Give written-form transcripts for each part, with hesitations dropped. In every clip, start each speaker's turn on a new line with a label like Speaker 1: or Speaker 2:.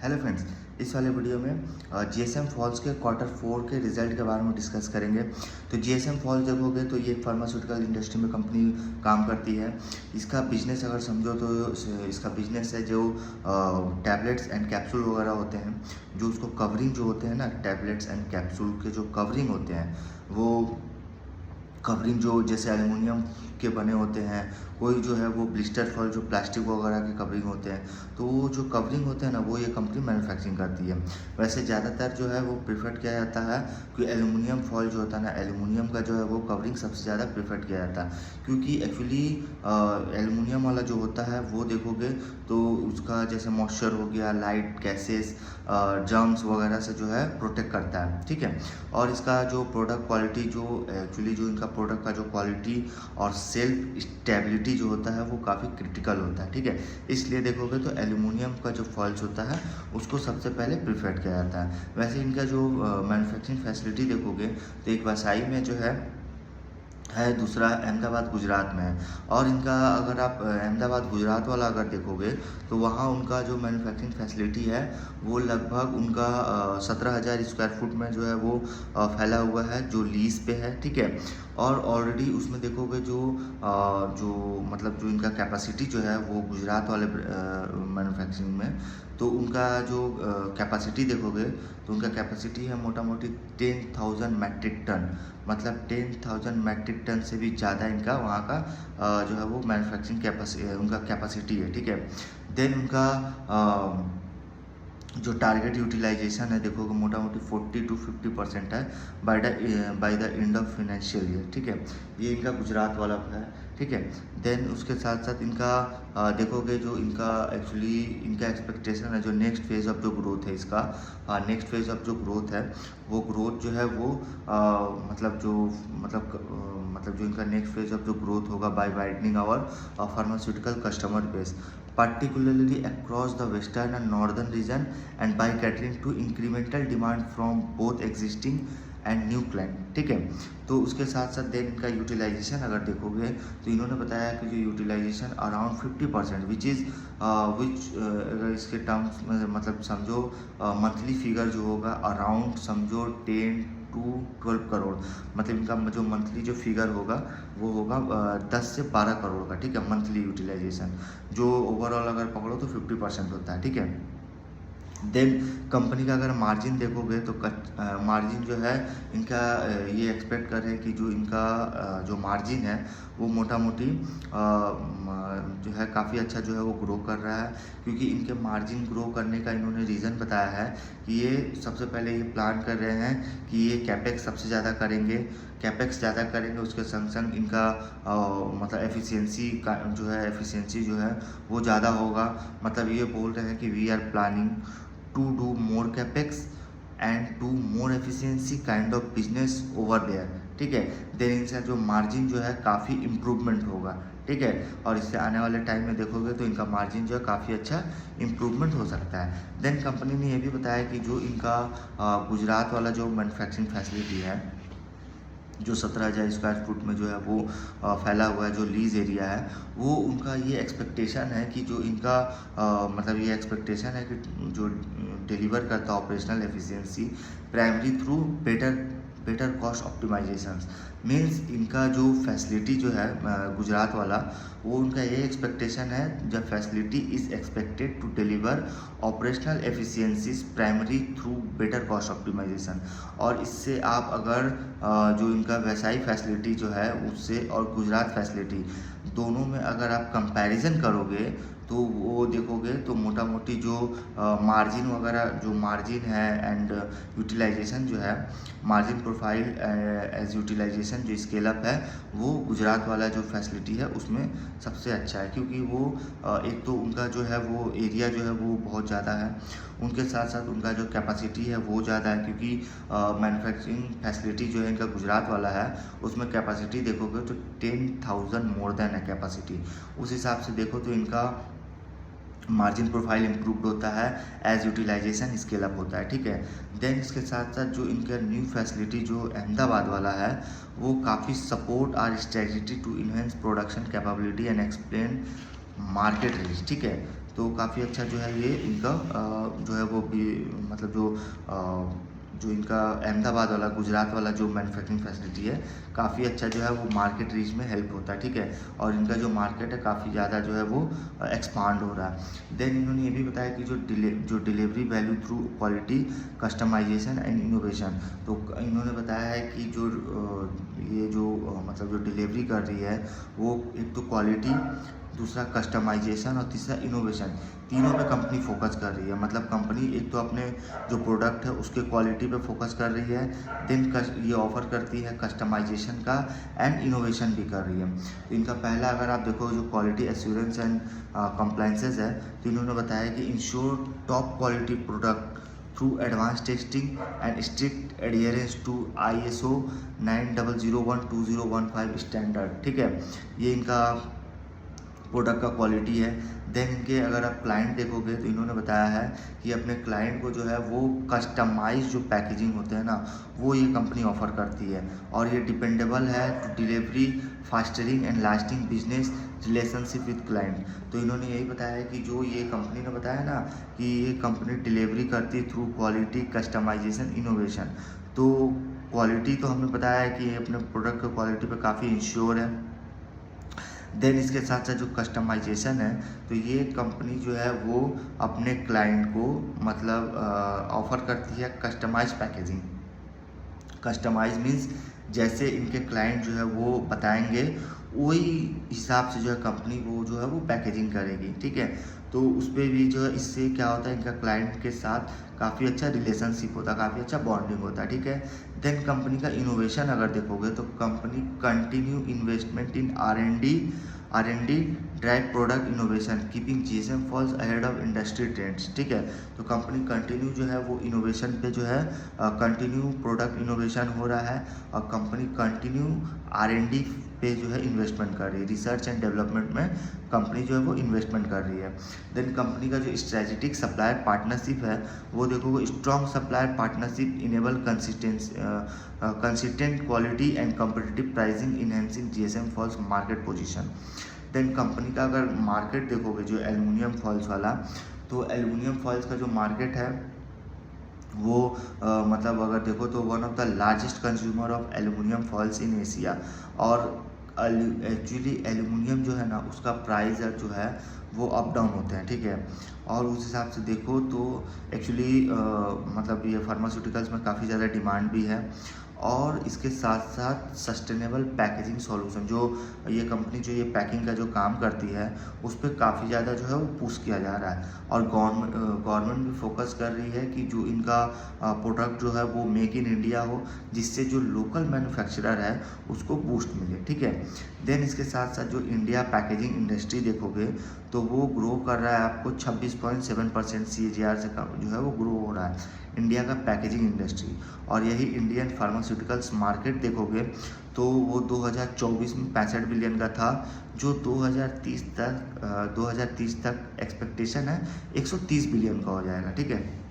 Speaker 1: Hello friends, इस वाले video में जीएसएम फॉल्स के क्वार्टर 4 के रिजल्ट के बारे में डिस्कस करेंगे। तो जीएसएम फॉल्स देखोगे तो ये एक फार्मास्यूटिकल इंडस्ट्री में कंपनी काम करती है। इसका बिजनेस अगर समझो तो इसका बिजनेस है जो टैबलेट्स एंड कैप्सूल वगैरह होते हैं, जो उसको कवरिंग जो होते हैं ना, टैबलेट्स एंड कैप्सूल के जो कवरिंग होते हैं वो कवरिंग जो जैसे एल्युमिनियम के बने होते हैं, कोई जो है वो ब्लिस्टर फॉल जो प्लास्टिक वगैरह के कवरिंग होते हैं, तो वो जो कवरिंग होते हैं ना वो ये कंपनी मैन्युफैक्चरिंग करती है। वैसे ज़्यादातर जो है वो प्रेफर्ड किया जाता है कि एल्युमिनियम फॉल जो होता है ना, एल्युमिनियम का जो है वो कवरिंग सबसे ज़्यादा प्रेफर्ड किया जाता है, क्योंकि एक्चुअली एल्युमिनियम वाला जो होता है वो देखोगे तो उसका जैसे मॉइस्चर हो गया, लाइट गैसेस, जर्म्स वगैरह से जो है प्रोटेक्ट करता है, ठीक है। और इसका जो प्रोडक्ट क्वालिटी जो एक्चुअली जो इनका प्रोडक्ट का जो क्वालिटी और सेल्फ स्टेबिलिटी जो होता है वो काफ़ी क्रिटिकल होता है, ठीक है। इसलिए देखोगे तो एल्युमिनियम का जो फॉल्स होता है उसको सबसे पहले प्रिफर्ड किया जाता है। वैसे इनका जो मैन्युफैक्चरिंग फैसिलिटी देखोगे तो एक वसाई में जो है, दूसरा अहमदाबाद गुजरात में है। और इनका अगर आप अहमदाबाद गुजरात वाला अगर देखोगे तो वहाँ उनका जो मैन्युफैक्चरिंग फैसिलिटी है वो लगभग उनका 17,000 स्क्वायर फुट में जो है वो फैला हुआ है, जो लीज पे है, ठीक है। और ऑलरेडी उसमें देखोगे जो मतलब जो इनका कैपेसिटी जो है वो गुजरात वाले मैन्युफैक्चरिंग में, तो उनका जो कैपेसिटी देखोगे तो उनका कैपेसिटी है मोटा मोटी 10,000 मैट्रिक टन, मतलब 10,000 मैट्रिक टन से भी ज़्यादा इनका वहाँ का जो है वो मैन्युफैक्चरिंग उनका कैपेसिटी है, ठीक है। देन उनका जो टारगेट यूटिलाइजेशन है देखोगे मोटा मोटी 40 to 50% है by the end of financial year, ठीक है। ये इनका गुजरात वाला है, ठीक है। देन उसके साथ साथ इनका देखोगे जो इनका एक्चुअली इनका एक्सपेक्टेशन है जो नेक्स्ट फेज ऑफ जो ग्रोथ है इसका, नेक्स्ट फेज ऑफ जो ग्रोथ है वो ग्रोथ जो है वो मतलब जो इनका नेक्स्ट फेज ऑफ जो ग्रोथ होगा by widening our pharmaceutical customer base particularly across the western and northern region and by catering to incremental demand from both existing and new client, ठीक है। तो उसके साथ साथ देन इनका यूटिलाइजेशन अगर देखोगे तो इन्होंने बताया कि जो यूटिलाइजेशन अराउंड 50% विच अगर इसके टर्म्स में मतलब समझो मंथली फिगर जो होगा अराउंड समझो 10 to 12 करोड़, मतलब इनका जो मंथली जो फिगर होगा वो होगा 10 से 12 करोड़ का, ठीक है, मंथली यूटिलाइजेशन, जो ओवरऑल अगर पकड़ो तो 50% होता है, ठीक है। देन कंपनी का अगर मार्जिन देखोगे तो मार्जिन जो है इनका ये एक्सपेक्ट कर रहे हैं कि जो इनका जो मार्जिन है वो मोटा मोटी जो है काफ़ी अच्छा जो है वो ग्रो कर रहा है, क्योंकि इनके मार्जिन ग्रो करने का इन्होंने रीज़न बताया है कि ये सबसे पहले ये प्लान कर रहे हैं कि ये कैपेक्स सबसे ज़्यादा करेंगे, कैपेक्स ज़्यादा करेंगे, उसके संग संग इनका मतलब एफिशिएंसी जो है वो ज़्यादा होगा। मतलब ये बोल रहे हैं कि we are planning to do more capex and to more efficiency kind of business over there, ठीक है। देन इनसे जो मार्जिन जो है काफ़ी इम्प्रूवमेंट होगा, ठीक है। और इससे आने वाले टाइम में देखोगे तो इनका मार्जिन जो है काफ़ी अच्छा इम्प्रूवमेंट हो सकता है। देन कंपनी ने ये भी बताया कि जो इनका गुजरात वाला जो मैन्युफैक्चरिंग फैसिलिटी है जो 17,000 स्क्वायर फुट में जो है वो फैला हुआ है, जो लीज एरिया है, वो उनका ये एक्सपेक्टेशन है कि जो इनका मतलब ये एक्सपेक्टेशन है कि जो डिलीवर करता operational efficiency primary through better cost optimisations, means इनका जो फैसिलिटी जो है गुजरात वाला, वो उनका ये एक्सपेक्टेशन है जब facility is expected to deliver operational efficiencies primary through better cost optimisation. और इससे आप अगर जो इनका वैसाई फैसिलिटी जो है उससे और गुजरात फैसिलिटी दोनों में अगर आप कंपैरिजन करोगे तो वो देखोगे तो मोटा मोटी जो मार्जिन वगैरह जो मार्जिन है एंड यूटिलाइजेशन जो है, मार्जिन प्रोफाइल एज यूटिलाइजेशन जो स्केल अप है वो गुजरात वाला जो फैसिलिटी है उसमें सबसे अच्छा है, क्योंकि वो एक तो उनका जो है वो एरिया जो है वो बहुत ज़्यादा है, उनके साथ साथ उनका जो कैपेसिटी है वो ज़्यादा है, क्योंकि मैन्युफैक्चरिंग फैसिलिटी जो है इनका गुजरात वाला है उसमें कैपेसिटी देखोगे तो 10,000 मोर देन है कैपेसिटी। उस हिसाब से देखो तो इनका मार्जिन प्रोफाइल इम्प्रूव्ड होता है एज यूटिलाइजेशन स्केल अप होता है, ठीक है। देन इसके साथ साथ जो इनका न्यू फैसिलिटी जो अहमदाबाद वाला है वो काफ़ी support our strategy to enhance production capability and explain market reach, ठीक है। तो काफ़ी अच्छा जो है ये इनका जो है वो भी मतलब जो इनका अहमदाबाद वाला, गुजरात वाला जो मैन्युफैक्चरिंग फैसिलिटी है, काफ़ी अच्छा जो है वो मार्केट रीच में हेल्प होता है, ठीक है। और इनका जो मार्केट है काफ़ी ज़्यादा जो है वो एक्सपांड हो रहा है। देन इन्होंने ये भी बताया कि जो delivery value through quality, customisation and innovation, तो इन्होंने बताया है कि ये जो मतलब जो डिलीवरी कर रही है वो एक तो क्वालिटी, दूसरा कस्टमाइजेशन और तीसरा इनोवेशन, तीनों पे कंपनी फोकस कर रही है। मतलब कंपनी एक तो अपने जो प्रोडक्ट है उसके क्वालिटी पे फोकस कर रही है, देन ये ऑफर करती है कस्टमाइजेशन का एंड इनोवेशन भी कर रही है। तो इनका पहला अगर आप देखो जो क्वालिटी एश्योरेंस एंड कंप्लाइंसेस है, तो इन्होंने बताया कि ensure top quality product through advance testing and strict adherence to ISO 9001:2015 standard, ठीक है। ये इनका प्रोडक्ट का क्वालिटी है। देन इनके अगर आप क्लाइंट देखोगे तो इन्होंने बताया है कि अपने क्लाइंट को जो है वो कस्टमाइज जो पैकेजिंग होते हैं ना, वो ये कंपनी ऑफर करती है और ये डिपेंडेबल है to delivery, fostering and lasting business relationship with client. तो इन्होंने यही बताया है कि जो ये कंपनी ने बताया ना कि ये कंपनी डिलीवरी करती है थ्रू क्वालिटी, कस्टमाइजेशन, इनोवेशन। तो क्वालिटी तो हमें बताया है कि ये अपने प्रोडक्ट की क्वालिटी पे काफ़ी इंश्योर है। देन इसके साथ साथ जो कस्टमाइजेशन है, तो ये कंपनी जो है वो अपने क्लाइंट को मतलब ऑफर करती है कस्टमाइज पैकेजिंग। कस्टमाइज मीन्स जैसे इनके क्लाइंट जो है वो बताएंगे वही हिसाब से जो है कंपनी वो जो है वो पैकेजिंग करेगी, ठीक है। तो उस पर भी जो है इससे क्या होता है, इनका क्लाइंट के साथ काफ़ी अच्छा रिलेशनशिप होता है, काफ़ी अच्छा बॉन्डिंग होता है, ठीक है। देन कंपनी का इनोवेशन अगर देखोगे तो company continue investment in R&D drive product innovation, keeping GSM foils ahead of industry trends, ठीक है। तो कंपनी कंटिन्यू जो है वो इनोवेशन पे जो है कंटिन्यू प्रोडक्ट इनोवेशन हो रहा है और कंपनी कंटिन्यू R&D पे जो है इन्वेस्टमेंट कर रही है, रिसर्च एंड डेवलपमेंट में कंपनी जो है वो इन्वेस्टमेंट कर रही है। देन कंपनी का जो स्ट्रेटेजिक सप्लायर पार्टनरशिप है वो देखो, strong supplier partnership enable consistent quality and competitive pricing, enhancing GSM foils market position. Then company का अगर मार्केट देखोगे जो एल्युमिनियम फॉल्स वाला, तो एल्युमिनियम फॉल्स का जो मार्केट है वो मतलब अगर देखो तो one of the largest consumer of aluminium falls in Asia. और एक्चुअली एल्युमिनियम जो है ना उसका प्राइस जो है वो अप डाउन होते हैं, ठीक है। और उस हिसाब से देखो तो एक्चुअली मतलब ये फार्मास्यूटिकल्स में काफ़ी ज़्यादा डिमांड भी है। और इसके साथ साथ सस्टेनेबल पैकेजिंग सॉल्यूशन, जो ये कंपनी जो ये पैकिंग का जो काम करती है उस पर काफ़ी ज़्यादा जो है वो पुश किया जा रहा है। और गवर्नमेंट भी फोकस कर रही है कि जो इनका प्रोडक्ट जो है वो मेक इन इंडिया हो, जिससे जो लोकल मैन्युफैक्चरर है उसको बूस्ट मिले, ठीक है। देन इसके साथ साथ जो इंडिया पैकेजिंग इंडस्ट्री देखोगे तो वो ग्रो कर रहा है, आपको 26.7% CAGR से जो है वो ग्रो हो रहा है इंडिया का पैकेजिंग इंडस्ट्री। और यही इंडियन फार्मास्यूटिकल्स मार्केट देखोगे तो वो 2024 में 65 बिलियन का था, जो 2030 तक एक्सपेक्टेशन है 130 बिलियन का हो जाएगा, ठीक है।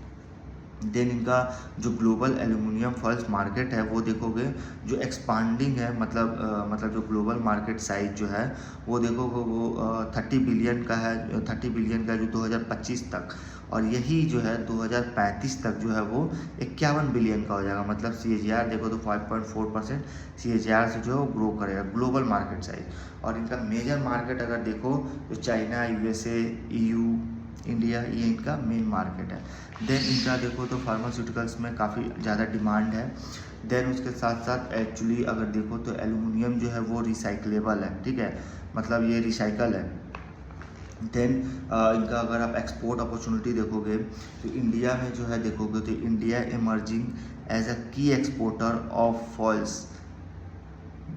Speaker 1: देन इनका जो ग्लोबल एल्युमिनियम फॉल्स मार्केट है वो देखोगे जो एक्सपांडिंग है, मतलब जो ग्लोबल मार्केट साइज जो है वो देखोगे वो 30 बिलियन का है, 30 बिलियन का जो 2025 तक, और यही जो है 2035 तक जो है वो 51 बिलियन का हो जाएगा। मतलब CAGR देखो तो 5.4% CAGR से जो है वो ग्रो करेगा ग्लोबल मार्केट साइज। और इनका मेजर मार्केट अगर देखो तो चाइना, USA, EU, इंडिया, ये इनका मेन मार्केट है। देन इनका देखो तो फार्मास्यूटिकल्स में काफ़ी ज़्यादा डिमांड है। देन उसके साथ साथ एक्चुअली अगर देखो तो एल्युमिनियम जो है वो रिसाइकलेबल है, ठीक है, मतलब ये रिसाइकल है। देन इनका अगर आप एक्सपोर्ट अपॉर्चुनिटी देखोगे तो इंडिया में जो है देखोगे तो India emerging as a key exporter of foils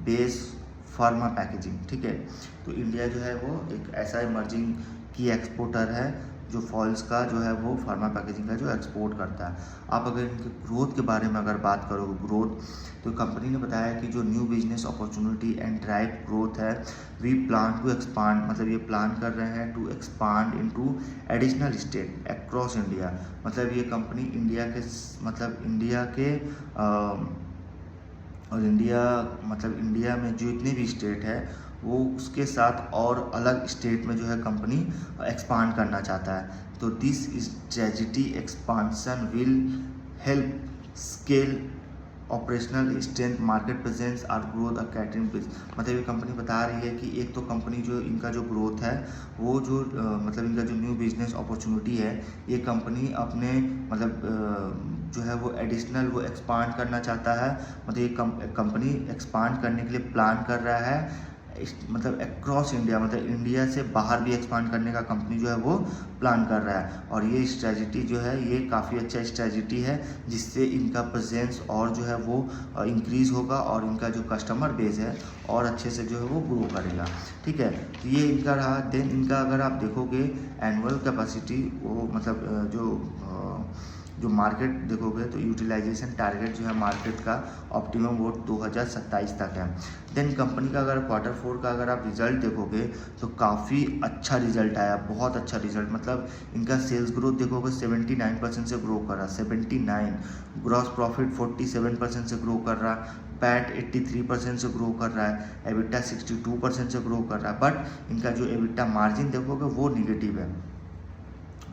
Speaker 1: base pharma packaging, ठीक है। तो इंडिया जो है वो एक ऐसा इमर्जिंग की एक्सपोर्टर है जो फॉल्स का जो है वो फार्मा पैकेजिंग का जो एक्सपोर्ट करता है। आप अगर इनके ग्रोथ के बारे में अगर बात करोगे ग्रोथ, तो कंपनी ने बताया कि जो new business opportunity and drive growth है, वी प्लान टू एक्सपांड, मतलब ये प्लान कर रहे हैं to expand into additional state across India. मतलब ये कंपनी इंडिया के और इंडिया में जो इतने भी स्टेट है वो उसके साथ और अलग स्टेट में जो है कंपनी एक्सपांड करना चाहता है। तो this strategy expansion will help scale operational strength, market presence और ग्रोथ ऑफ कैटरिंग बिजनेस। मतलब ये कंपनी बता रही है कि एक तो कंपनी जो इनका जो ग्रोथ है वो जो मतलब इनका जो न्यू बिजनेस अपॉर्चुनिटी है, ये कंपनी अपने मतलब जो है वो एडिशनल वो एक्सपांड करना चाहता है। मतलब ये कंपनी एक्सपांड करने के लिए प्लान कर रहा है, मतलब अक्रॉस इंडिया, मतलब इंडिया से बाहर भी एक्सपांड करने का कंपनी जो है वो प्लान कर रहा है। और ये स्ट्रेटजी जो है ये काफ़ी अच्छा स्ट्रेटजी है, जिससे इनका प्रेजेंस और जो है वो इंक्रीज होगा और इनका जो कस्टमर बेस है और अच्छे से जो है वो ग्रो करेगा। ठीक है, तो ये इनका रहा। देन इनका अगर आप देखोगे एनुअल कैपेसिटी, वो मतलब जो मार्केट देखोगे तो यूटिलाइजेशन टारगेट जो है मार्केट का ऑप्टिमम वो 2027 तक है। देन कंपनी का अगर Q4 का अगर आप रिजल्ट देखोगे तो काफ़ी अच्छा रिजल्ट आया, बहुत अच्छा रिजल्ट। मतलब इनका सेल्स ग्रोथ देखोगे 79% से ग्रो कर रहा, 79। ग्रॉस प्रॉफिट 47% से ग्रो कर रहा, पैट 83% से ग्रो कर रहा है, एबिटा 62% से ग्रो कर रहा है। बट इनका जो एबिटा मार्जिन देखोगे वो निगेटिव है।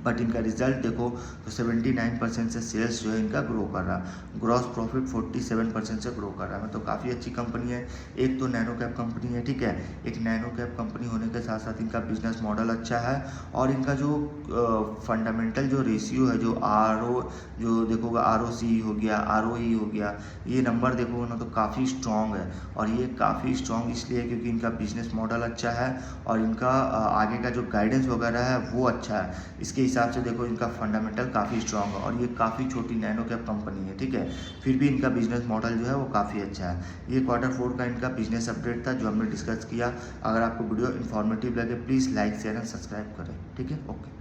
Speaker 1: बट इनका रिजल्ट देखो तो 79% से सेल्स जो है इनका ग्रो कर रहा, ग्रॉस प्रॉफिट 47% से ग्रो कर रहा है। तो काफ़ी अच्छी कंपनी है। एक तो नैनो कैप कंपनी है, ठीक है, एक नैनो कैप कंपनी होने के साथ साथ इनका बिजनेस मॉडल अच्छा है और इनका जो फंडामेंटल जो रेशियो है, जो देखोगे ROC हो गया, ROE हो गया, ये नंबर देखोगे ना तो काफ़ी स्ट्रॉन्ग है। और ये काफ़ी स्ट्रॉन्ग इसलिए क्योंकि इनका बिजनेस मॉडल अच्छा है और इनका आगे का जो गाइडेंस वगैरह है वो अच्छा है। इसके हिसाब से देखो इनका फंडामेंटल काफ़ी स्ट्रॉन्ग है और ये काफ़ी छोटी नैनो कैप कंपनी है, ठीक है, फिर भी इनका बिजनेस मॉडल जो है वो काफ़ी अच्छा है। ये Q4 का इनका बिजनेस अपडेट था जो हमने डिस्कस किया। अगर आपको वीडियो इन्फॉर्मेटिव लगे please like share and subscribe करें, ठीक है, ओके।